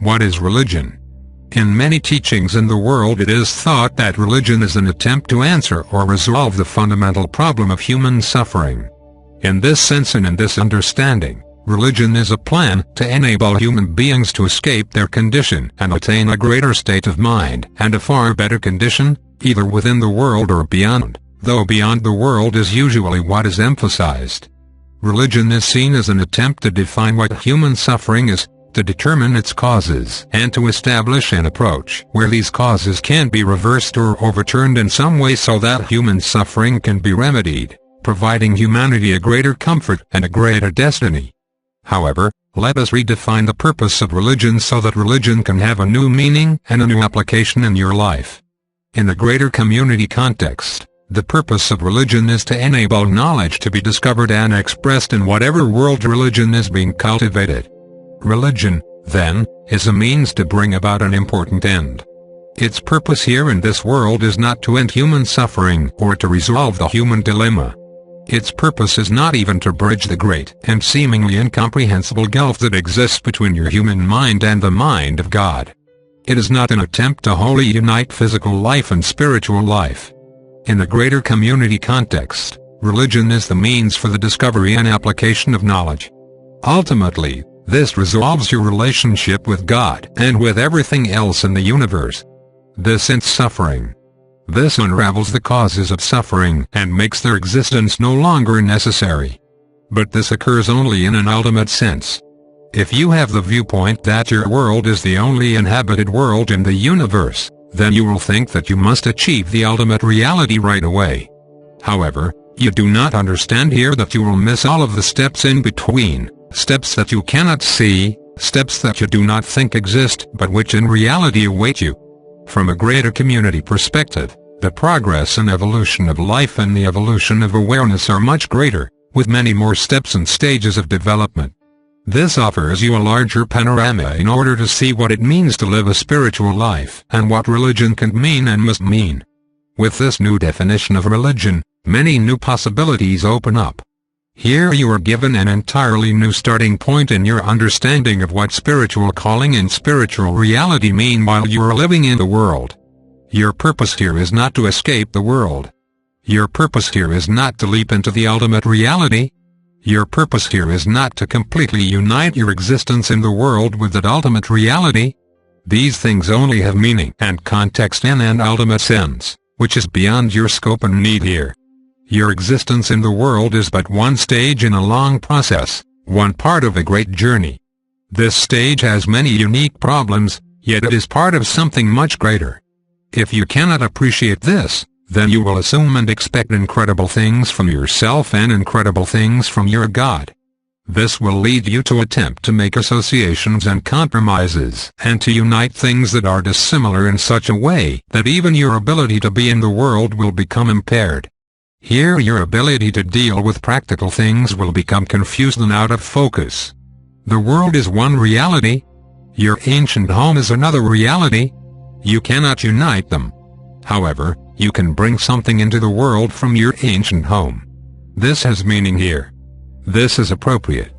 What is religion? In many teachings in the world it is thought that religion is an attempt to answer or resolve the fundamental problem of human suffering. In this sense and in this understanding, religion is a plan to enable human beings to escape their condition and attain a greater state of mind and a far better condition, either within the world or beyond, though beyond the world is usually what is emphasized. Religion is seen as an attempt to define what human suffering is, to determine its causes, and to establish an approach where these causes can be reversed or overturned in some way so that human suffering can be remedied, providing humanity a greater comfort and a greater destiny. However, let us redefine the purpose of religion so that religion can have a new meaning and a new application in your life. In the greater community context, the purpose of religion is to enable knowledge to be discovered and expressed in whatever world religion is being cultivated. Religion, then, is a means to bring about an important end. Its purpose here in this world is not to end human suffering or to resolve the human dilemma. Its purpose is not even to bridge the great and seemingly incomprehensible gulf that exists between your human mind and the mind of God. It is not an attempt to wholly unite physical life and spiritual life. In the greater community context, religion is the means for the discovery and application of knowledge. Ultimately, this resolves your relationship with God and with everything else in the universe. This ends suffering. This unravels the causes of suffering and makes their existence no longer necessary. But this occurs only in an ultimate sense. If you have the viewpoint that your world is the only inhabited world in the universe, then you will think that you must achieve the ultimate reality right away. However, you do not understand here that you will miss all of the steps in between, steps that you cannot see, steps that you do not think exist but which in reality await you. From a greater community perspective, the progress and evolution of life and the evolution of awareness are much greater, with many more steps and stages of development. This offers you a larger panorama in order to see what it means to live a spiritual life and what religion can mean and must mean. With this new definition of religion, many new possibilities open up. Here you are given an entirely new starting point in your understanding of what spiritual calling and spiritual reality mean while you are living in the world. Your purpose here is not to escape the world. Your purpose here is not to leap into the ultimate reality. Your purpose here is not to completely unite your existence in the world with that ultimate reality. These things only have meaning and context in an ultimate sense, which is beyond your scope and need here. Your existence in the world is but one stage in a long process, one part of a great journey. This stage has many unique problems, yet it is part of something much greater. If you cannot appreciate this, then you will assume and expect incredible things from yourself and incredible things from your God. This will lead you to attempt to make associations and compromises, and to unite things that are dissimilar in such a way that even your ability to be in the world will become impaired. Here your ability to deal with practical things will become confused and out of focus. The world is one reality. Your ancient home is another reality. You cannot unite them. However, you can bring something into the world from your ancient home. This has meaning here. This is appropriate.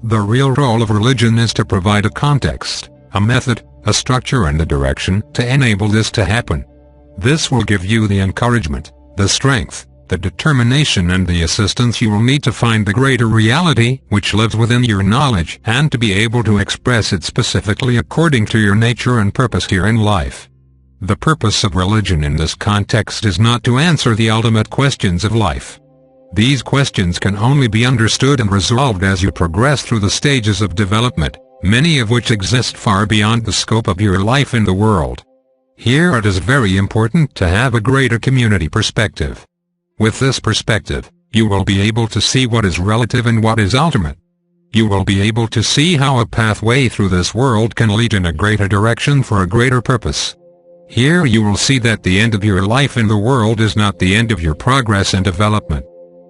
The real role of religion is to provide a context, a method, a structure and a direction to enable this to happen. This will give you the encouragement, the strength, the determination and the assistance you will need to find the greater reality which lives within your knowledge and to be able to express it specifically according to your nature and purpose here in life. The purpose of religion in this context is not to answer the ultimate questions of life. These questions can only be understood and resolved as you progress through the stages of development, many of which exist far beyond the scope of your life in the world. Here it is very important to have a greater community perspective. With this perspective, you will be able to see what is relative and what is ultimate. You will be able to see how a pathway through this world can lead in a greater direction for a greater purpose. Here you will see that the end of your life in the world is not the end of your progress and development.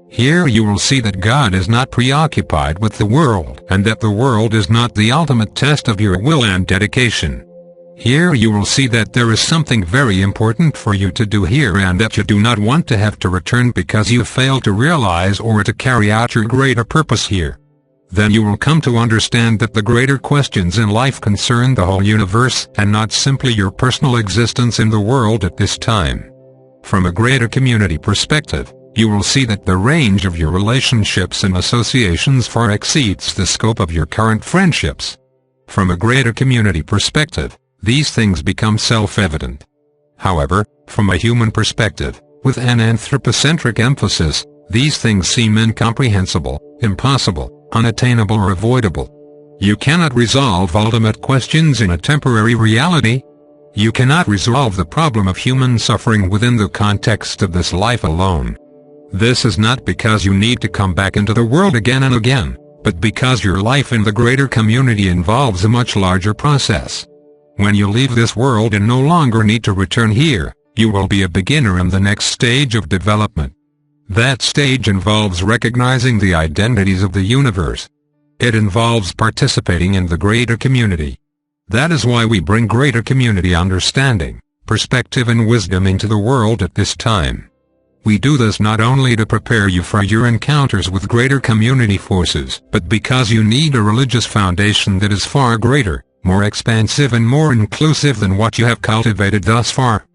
Here you will see that God is not preoccupied with the world and that the world is not the ultimate test of your will and dedication. Here you will see that there is something very important for you to do here and that you do not want to have to return because you failed to realize or to carry out your greater purpose here. Then you will come to understand that the greater questions in life concern the whole universe and not simply your personal existence in the world at this time. From a greater community perspective, you will see that the range of your relationships and associations far exceeds the scope of your current friendships. From a greater community perspective, these things become self-evident. However, from a human perspective, with an anthropocentric emphasis, these things seem incomprehensible, impossible, unattainable or avoidable. You cannot resolve ultimate questions in a temporary reality. You cannot resolve the problem of human suffering within the context of this life alone. This is not because you need to come back into the world again and again, but because your life in the greater community involves a much larger process. When you leave this world and no longer need to return here, you will be a beginner in the next stage of development. That stage involves recognizing the identities of the universe. It involves participating in the greater community. That is why we bring greater community understanding, perspective and wisdom into the world at this time. We do this not only to prepare you for your encounters with greater community forces, but because you need a religious foundation that is far greater, more expansive and more inclusive than what you have cultivated thus far.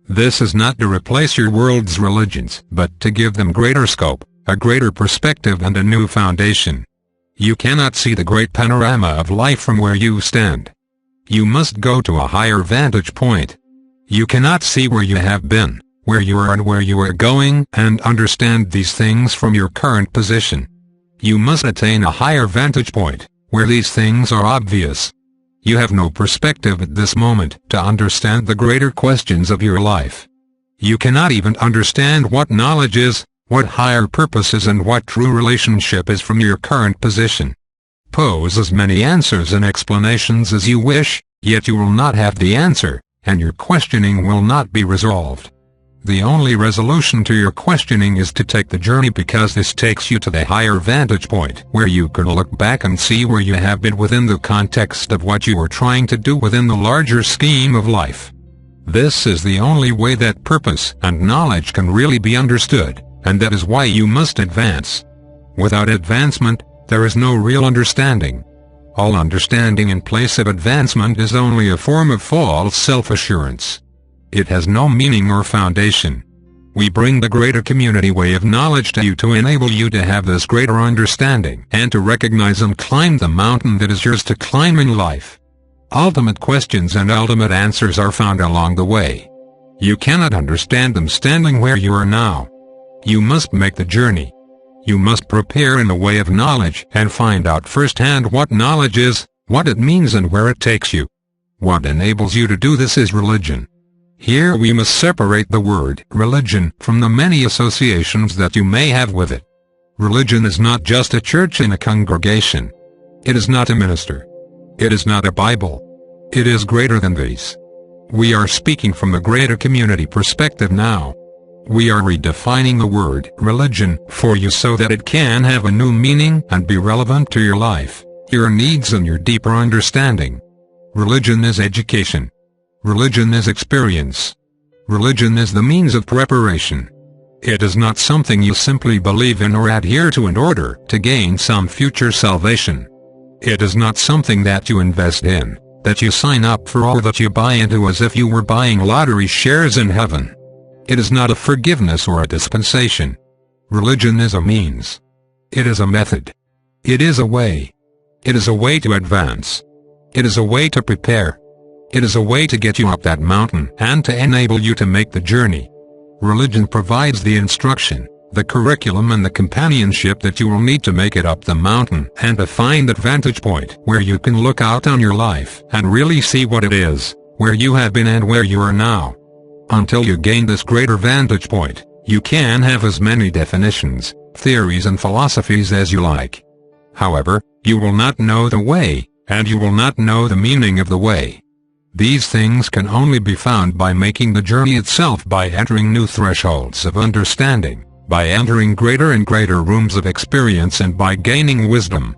This is not to replace your world's religions, but to give them greater scope, a greater perspective and a new foundation. You cannot see the great panorama of life from where you stand. You must go to a higher vantage point. You cannot see where you have been, where you are and where you are going, and understand these things from your current position. You must attain a higher vantage point, where these things are obvious. You have no perspective at this moment to understand the greater questions of your life. You cannot even understand what knowledge is, what higher purpose is and what true relationship is from your current position. Pose as many answers and explanations as you wish, yet you will not have the answer, and your questioning will not be resolved. The only resolution to your questioning is to take the journey, because this takes you to the higher vantage point where you can look back and see where you have been within the context of what you were trying to do within the larger scheme of life. This is the only way that purpose and knowledge can really be understood, and that is why you must advance. Without advancement, there is no real understanding. All understanding in place of advancement is only a form of false self-assurance. It has no meaning or foundation. We bring the greater community way of knowledge to you to enable you to have this greater understanding and to recognize and climb the mountain that is yours to climb in life. Ultimate questions and ultimate answers are found along the way. You cannot understand them standing where you are now. You must make the journey. You must prepare in the way of knowledge and find out firsthand what knowledge is, what it means and where it takes you. What enables you to do this is religion. Here we must separate the word religion from the many associations that you may have with it. Religion is not just a church and a congregation. It is not a minister. It is not a Bible. It is greater than these. We are speaking from a greater community perspective now. We are redefining the word religion for you so that it can have a new meaning and be relevant to your life, your needs and your deeper understanding. Religion is education. Religion is experience. Religion is the means of preparation. It is not something you simply believe in or adhere to in order to gain some future salvation. It is not something that you invest in, that you sign up for or that you buy into as if you were buying lottery shares in heaven. It is not a forgiveness or a dispensation. Religion is a means. It is a method. It is a way. It is a way to advance. It is a way to prepare. It is a way to get you up that mountain and to enable you to make the journey. Religion provides the instruction, the curriculum and the companionship that you will need to make it up the mountain and to find that vantage point where you can look out on your life and really see what it is, where you have been and where you are now. Until you gain this greater vantage point, you can have as many definitions, theories and philosophies as you like. However, you will not know the way, and you will not know the meaning of the way. These things can only be found by making the journey itself, by entering new thresholds of understanding, by entering greater and greater rooms of experience and by gaining wisdom.